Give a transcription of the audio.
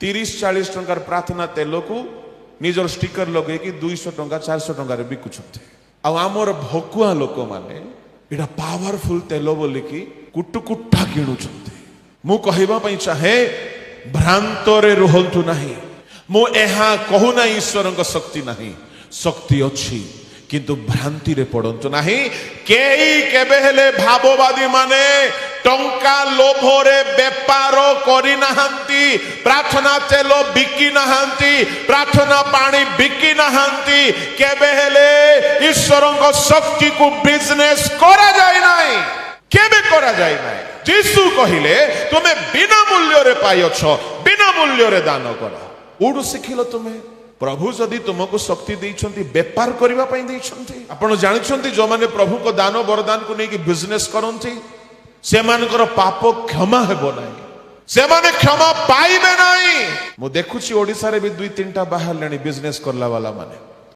30-40 टंकार प्रार्थना तेल को निजर स्टिकर लगे कि 200 टंका 400 टंकार बिकुछंते आमर भकुआ लोक माने एटा पावरफुल तेल बोलिकी कुटुकुटा किणुछंते। मु कहबा पई चाहे भ्रांतरे रुहंतु नाही। मु एहा कहूना ईश्वरक शक्ति नाही, शक्ति अच्छी किंतु भ्रांति रे पड़ंतु नाही। केई केबे हेले भाववादी माने टंका लोभरे बेपार करि नाहंती, प्रार्थना तेल बिकी नाहंती, प्रार्थना पानी बिकी नाहंती, केबे हेले ईश्वरक शक्ति को बिजनेस करा जाय नाही, केबे करा जाय नाही। यीशु कहिले तुमे बिना मूल्य रे पाइछ, बिना मूल्य रे दान कर। कोडू सिखिलो तुमे? प्रभु जदि तुमको शक्ति देइछंती बेपार करिवा पई देइछंती। आपण जानिछंती जो माने प्रभु को दान वरदान को नेकी बिजनेस करंती से मानकर पाप क्षमा हेबो नाही, से माने क्षमा पाइबे नाही। मु देखुची ओडिसा रे भी 2-3टा बाहर लेनी बिजनेस करला वाला माने